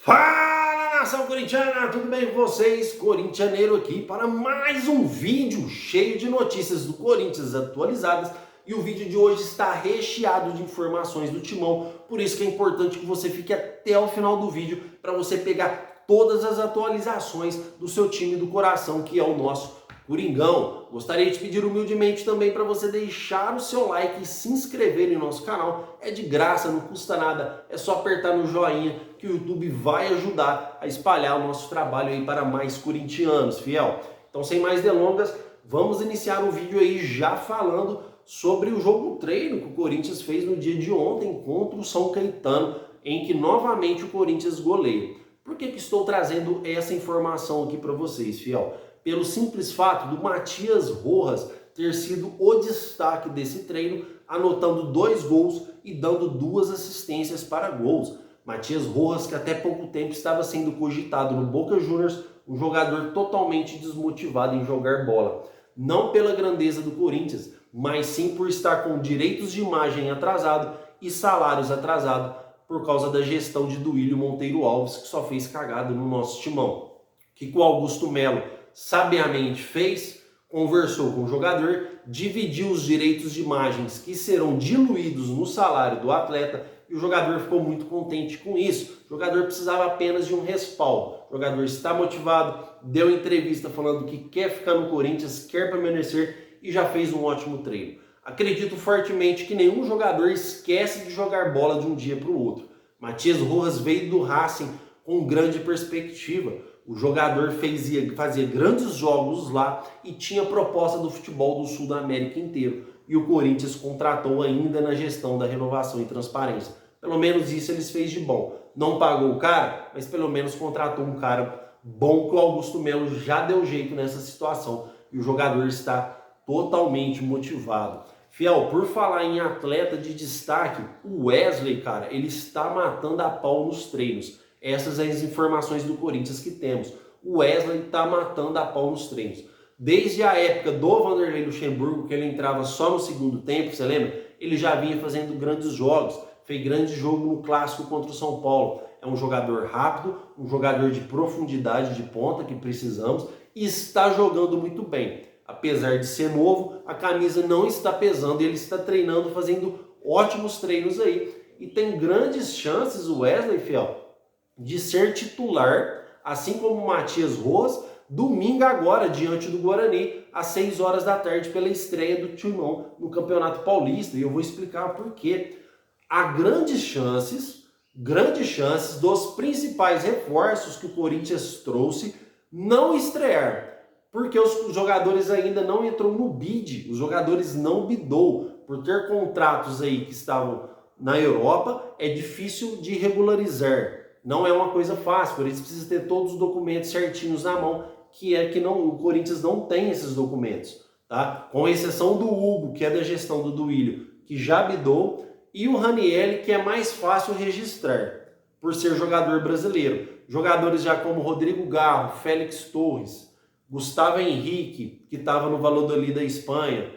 Fala, nação corintiana, tudo bem com vocês? Corintianeiro aqui para mais um vídeo cheio de notícias do Corinthians atualizadas, e o vídeo de hoje está recheado de informações do Timão, por isso que é importante que você fique até o final do vídeo para você pegar todas as atualizações do seu time do coração, que é o nosso Coringão. Gostaria de pedir humildemente também para você deixar o seu like e se inscrever em nosso canal. É de graça, não custa nada, é só apertar no joinha que o YouTube vai ajudar a espalhar o nosso trabalho aí para mais corintianos, fiel. Então, sem mais delongas, vamos iniciar o vídeo aí já falando sobre o jogo treino que o Corinthians fez no dia de ontem contra o São Caetano, em que novamente o Corinthians goleia. Por que estou trazendo essa informação aqui para vocês, fiel? Pelo simples fato do Matias Rojas ter sido o destaque desse treino, anotando 2 gols e dando 2 assistências para gols. Matias Rojas, que até pouco tempo estava sendo cogitado no Boca Juniors, um jogador totalmente desmotivado em jogar bola. Não pela grandeza do Corinthians, mas sim por estar com direitos de imagem atrasado e salários atrasados por causa da gestão de Duílio Monteiro Alves, que só fez cagada no nosso timão. O que o Augusto Melo sabiamente fez? Conversou com o jogador, dividiu os direitos de imagens que serão diluídos no salário do atleta, e o jogador ficou muito contente com isso. O jogador precisava apenas de um respaldo. O jogador está motivado, deu entrevista falando que quer ficar no Corinthians, quer permanecer e já fez um ótimo treino. Acredito fortemente que nenhum jogador esquece de jogar bola de um dia para o outro. Matias Rojas veio do Racing com grande perspectiva. O jogador fazia grandes jogos lá e tinha proposta do futebol do Sul da América inteiro. E o Corinthians contratou ainda na gestão da renovação e transparência. Pelo menos isso eles fez de bom. Não pagou o cara, mas pelo menos contratou um cara bom, que o Augusto Melo já deu jeito nessa situação. E o jogador está totalmente motivado. Fiel, por falar em atleta de destaque, o Wesley, cara, ele está matando a pau nos treinos. Essas são as informações do Corinthians que temos. O Wesley está matando a pau nos treinos. Desde a época do Vanderlei Luxemburgo, que ele entrava só no segundo tempo, você lembra? Ele já vinha fazendo grandes jogos. Fez grande jogo no clássico contra o São Paulo. É um jogador rápido, um jogador de profundidade de ponta que precisamos, e está jogando muito bem. Apesar de ser novo, a camisa não está pesando e ele está treinando, fazendo ótimos treinos aí. E tem grandes chances o Wesley, fiel, de ser titular, assim como o Matias Rojas, domingo agora, diante do Guarani, às 6 horas da tarde, pela estreia do Timão no Campeonato Paulista. E eu vou explicar por quê. Há grandes chances dos principais reforços que o Corinthians trouxe não estrear, porque os jogadores ainda não entrou no bid, os jogadores não bidou. Por ter contratos aí que estavam na Europa, é difícil de regularizar. Não é uma coisa fácil, por isso precisa ter todos os documentos certinhos na mão, o Corinthians não tem esses documentos, tá? Com exceção do Hugo, que é da gestão do Duílio, que já bidou, e o Ranieri, que é mais fácil registrar, por ser jogador brasileiro. Jogadores já como Rodrigo Garro, Félix Torres, Gustavo Henrique, que estava no Valladolid da Espanha,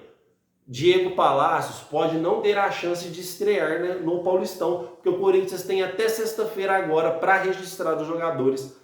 Diego Palacios, pode não ter a chance de estrear, né, no Paulistão, porque o Corinthians tem até sexta-feira agora para registrar os jogadores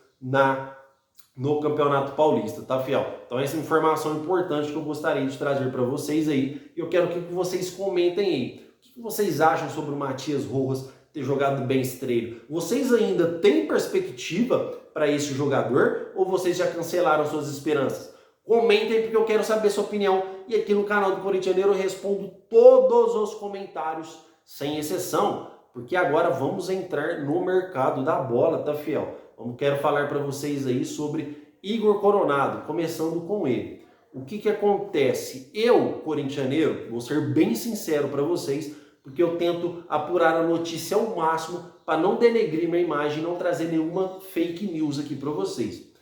no Campeonato Paulista, tá, fiel? Então essa informação importante que eu gostaria de trazer para vocês aí, e eu quero que vocês comentem aí. O que vocês acham sobre o Matias Rojas ter jogado bem esse treino? Vocês ainda têm perspectiva para esse jogador ou vocês já cancelaram suas esperanças? Comentem, porque eu quero saber sua opinião, e aqui no canal do Corintianeiro eu respondo todos os comentários, sem exceção, porque agora vamos entrar no mercado da bola, tá, fiel? Quero falar para vocês aí sobre Igor Coronado, começando com ele. O que acontece? Eu, corintianeiro, vou ser bem sincero para vocês, porque eu tento apurar a notícia ao máximo para não denegrir minha imagem e não trazer nenhuma fake news aqui para vocês.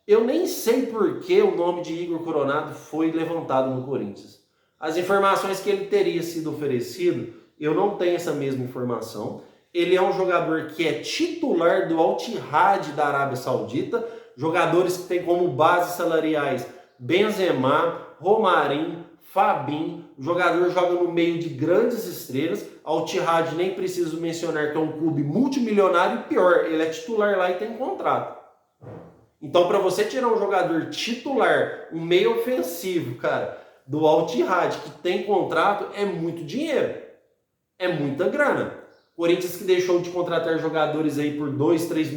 Eu nem sei por que o nome de Igor Coronado foi levantado no Corinthians. As informações que ele teria sido oferecido, eu não tenho essa mesma informação. Ele é um jogador que é titular do Al-Ittihad da Arábia Saudita, jogadores que têm como base salariais Benzema, Romarinho, Fabinho, O jogador joga no meio de grandes estrelas. Al Ittihad nem preciso mencionar que é um clube multimilionário e pior, ele é titular lá e tem contrato. Então, para você tirar um jogador titular, um meio ofensivo, cara, do Al Ittihad que tem contrato, é muito dinheiro. É muita grana. Corinthians que deixou de contratar jogadores aí por 2, 3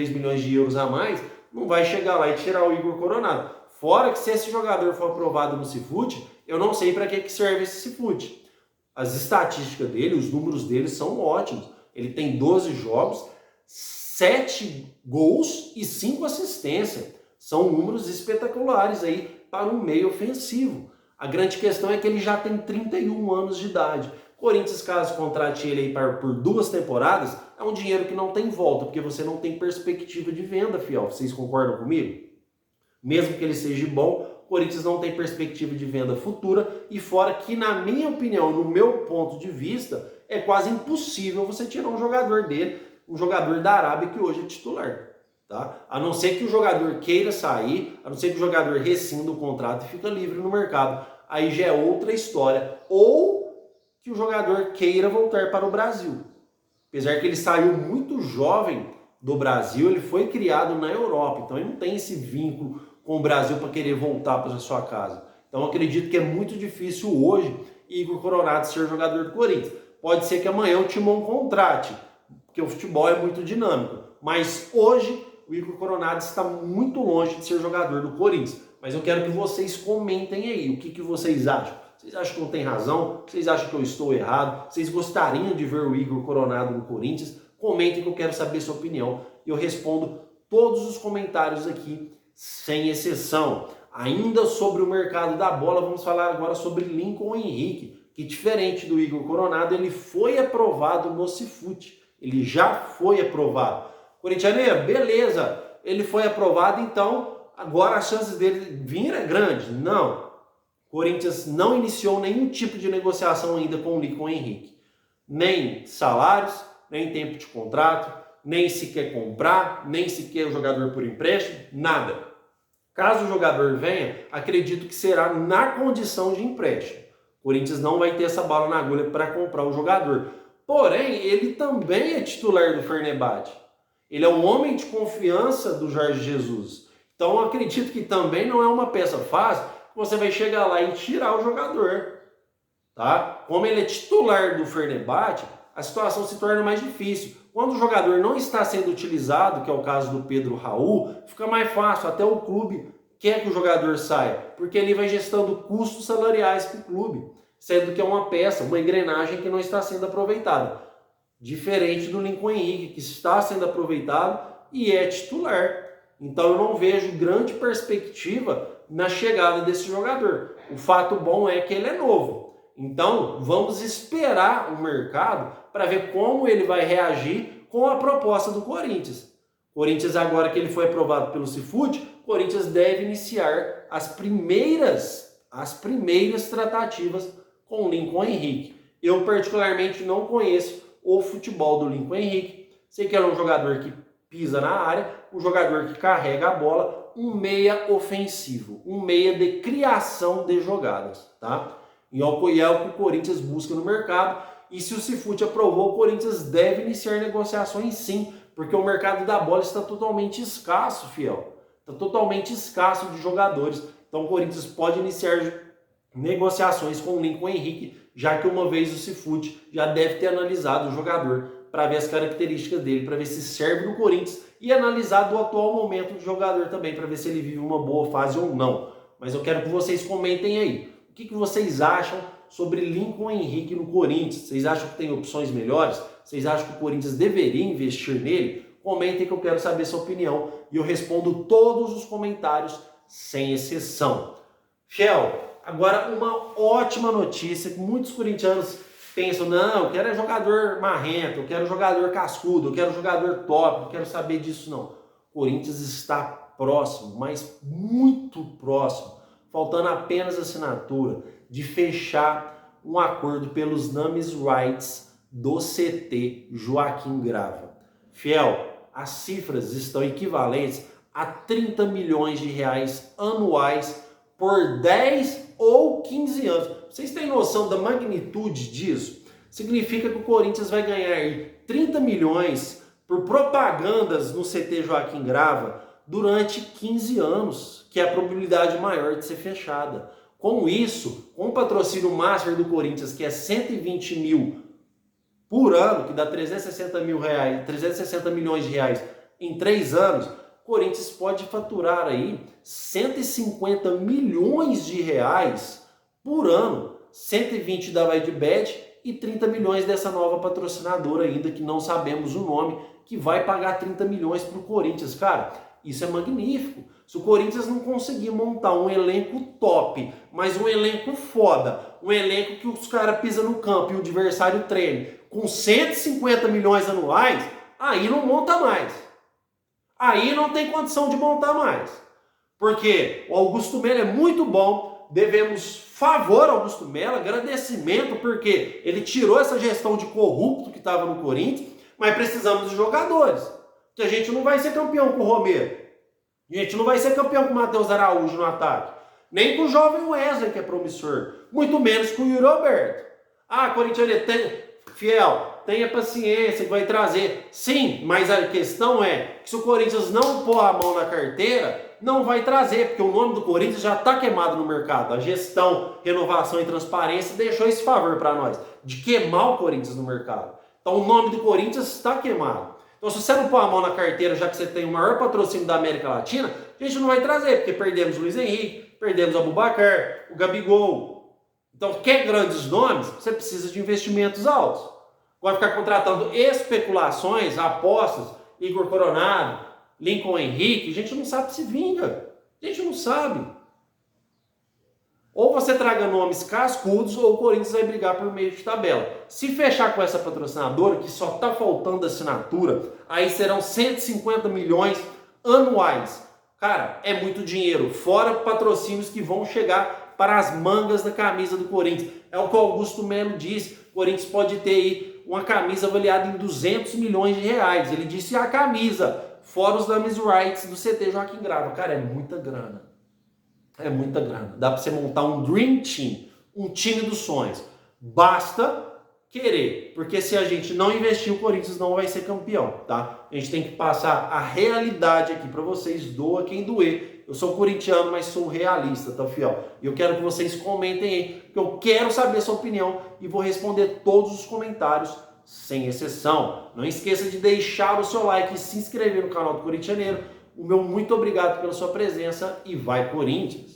milhões de euros a mais, não vai chegar lá e tirar o Igor Coronado. Fora que se esse jogador for aprovado no Cifute, eu não sei para que serve esse Cifute. As estatísticas dele, os números dele são ótimos. Ele tem 12 jogos, 7 gols e 5 assistências. São números espetaculares aí para um meio ofensivo. A grande questão é que ele já tem 31 anos de idade. Corinthians, caso contrate ele aí por 2 temporadas, é um dinheiro que não tem volta, porque você não tem perspectiva de venda, fiel. Vocês concordam comigo? Mesmo que ele seja bom, o Corinthians não tem perspectiva de venda futura, e fora que, na minha opinião, no meu ponto de vista, é quase impossível você tirar um jogador dele, um jogador da Arábia que hoje é titular. Tá? A não ser que o jogador queira sair, a não ser que o jogador rescinda o contrato e fica livre no mercado. Aí já é outra história. Ou que o jogador queira voltar para o Brasil. Apesar que ele saiu muito jovem do Brasil, ele foi criado na Europa, então ele não tem esse vínculo com o Brasil para querer voltar para a sua casa. Então eu acredito que é muito difícil hoje Igor Coronado ser jogador do Corinthians. Pode ser que amanhã o Timão contrate, porque o futebol é muito dinâmico. Mas hoje o Igor Coronado está muito longe de ser jogador do Corinthians. Mas eu quero que vocês comentem aí o que vocês acham. Vocês acham que não tem razão? Vocês acham que eu estou errado? Vocês gostariam de ver o Igor Coronado no Corinthians? Comentem que eu quero saber sua opinião. E eu respondo todos os comentários aqui, sem exceção. Ainda sobre o mercado da bola, vamos falar agora sobre Lincoln Henrique, que diferente do Igor Coronado, ele foi aprovado no Cifute. Ele já foi aprovado. Corintianeiro, beleza, ele foi aprovado, então agora as chances dele vir é grande? Não. Corinthians não iniciou nenhum tipo de negociação ainda com o Lincoln Henrique. Nem salários, nem tempo de contrato, nem se quer comprar, nem se quer o jogador por empréstimo, nada. Caso o jogador venha, acredito que será na condição de empréstimo. O Corinthians não vai ter essa bala na agulha para comprar o jogador. Porém, ele também é titular do Fenerbahçe. Ele é um homem de confiança do Jorge Jesus. Então, eu acredito que também não é uma peça fácil. Você vai chegar lá e tirar o jogador. Tá? Como ele é titular do Fenerbahçe, a situação se torna mais difícil. Quando o jogador não está sendo utilizado, que é o caso do Pedro Raul, fica mais fácil. Até o clube quer que o jogador saia, porque ele vai gestando custos salariais para o clube, sendo que é uma peça, uma engrenagem que não está sendo aproveitada. Diferente do Lincoln Henrique, que está sendo aproveitado e é titular. Então eu não vejo grande perspectiva na chegada desse jogador. O fato bom é que ele é novo. Então vamos esperar o mercado para ver como ele vai reagir com a proposta do Corinthians. Corinthians, agora que ele foi aprovado pelo Cifute, Corinthians deve iniciar as primeiras tratativas com o Lincoln Henrique. Eu particularmente não conheço o futebol do Lincoln Henrique. Sei que ele é um jogador que pisa na área, um jogador que carrega a bola, um meia ofensivo, um meia de criação de jogadas, tá? E é o que o Corinthians busca no mercado. E se o Cifute aprovou, o Corinthians deve iniciar negociações sim, porque o mercado da bola está totalmente escasso, fiel. Está totalmente escasso de jogadores. Então o Corinthians pode iniciar negociações com o Lincoln Henrique, já que uma vez o Cifute já deve ter analisado o jogador para ver as características dele, para ver se serve no Corinthians e analisar do atual momento do jogador também, para ver se ele vive uma boa fase ou não. Mas eu quero que vocês comentem aí. O que vocês acham sobre Lincoln Henrique no Corinthians? Vocês acham que tem opções melhores? Vocês acham que o Corinthians deveria investir nele? Comentem que eu quero saber sua opinião e eu respondo todos os comentários sem exceção. Fiel, agora uma ótima notícia que muitos corintianos pensam, não, eu quero jogador marrento, eu quero jogador cascudo, eu quero jogador top, não quero saber disso não. O Corinthians está próximo, mas muito próximo, faltando apenas a assinatura de fechar um acordo pelos names rights do CT Joaquim Grava. Fiel, as cifras estão equivalentes a 30 milhões de reais anuais por 10 ou 15 anos. Pra Vocês têm noção da magnitude disso? Significa que o Corinthians vai ganhar aí 30 milhões por propagandas no CT Joaquim Grava durante 15 anos, que é a probabilidade maior de ser fechada. Com isso, com o patrocínio master do Corinthians, que é 120 mil por ano, que dá 360 milhões de reais em 3 anos, o Corinthians pode faturar aí 150 milhões de reais por ano. 120 da Vaidbet e 30 milhões dessa nova patrocinadora ainda, que não sabemos o nome, que vai pagar 30 milhões para o Corinthians. Cara, isso é magnífico. Se o Corinthians não conseguir montar um elenco top, mas um elenco foda, um elenco que os caras pisam no campo e o adversário treine, com 150 milhões anuais, aí não monta mais. Aí não tem condição de montar mais. Porque o Augusto Melo é muito bom, devemos favor ao Augusto Melo, agradecimento, porque ele tirou essa gestão de corrupto que estava no Corinthians, mas precisamos de jogadores. Que a gente não vai ser campeão com o Romero. A gente não vai ser campeão com o Matheus Araújo no ataque. Nem com o jovem Wesley, que é promissor. Muito menos com o Yuri Alberto. Ah, Corinthians, fiel, tenha paciência que vai trazer. Sim, mas a questão é que se o Corinthians não pôr a mão na carteira, não vai trazer, porque o nome do Corinthians já está queimado no mercado. A gestão, renovação e transparência deixou esse favor para nós, de queimar o Corinthians no mercado. Então o nome do Corinthians está queimado. Então se você não pôr a mão na carteira, já que você tem o maior patrocínio da América Latina, a gente não vai trazer, porque perdemos o Luiz Henrique, perdemos o Abubakar, o Gabigol. Então quer grandes nomes, você precisa de investimentos altos. Vai ficar contratando especulações, apostas, Igor Coronado, Lincoln Henrique, a gente não sabe se vinga. A gente não sabe. Ou você traga nomes cascudos, ou o Corinthians vai brigar por meio de tabela. Se fechar com essa patrocinadora, que só está faltando assinatura, aí serão 150 milhões anuais. Cara, é muito dinheiro. Fora patrocínios que vão chegar para as mangas da camisa do Corinthians. É o que o Augusto Melo disse. O Corinthians pode ter aí uma camisa avaliada em 200 milhões de reais. Ele disse a camisa, fora os dummies rights do CT Joaquim Grava. Cara, é muita grana. É muita grana. Dá para você montar um Dream Team, um time dos sonhos. Basta querer, porque se a gente não investir, o Corinthians não vai ser campeão, tá? A gente tem que passar a realidade aqui para vocês, doa quem doer. Eu sou corintiano, mas sou realista, tá, fiel? E eu quero que vocês comentem aí, porque eu quero saber a sua opinião e vou responder todos os comentários, sem exceção. Não esqueça de deixar o seu like e se inscrever no canal do Corintianeiro. O meu muito obrigado pela sua presença e vai Corinthians!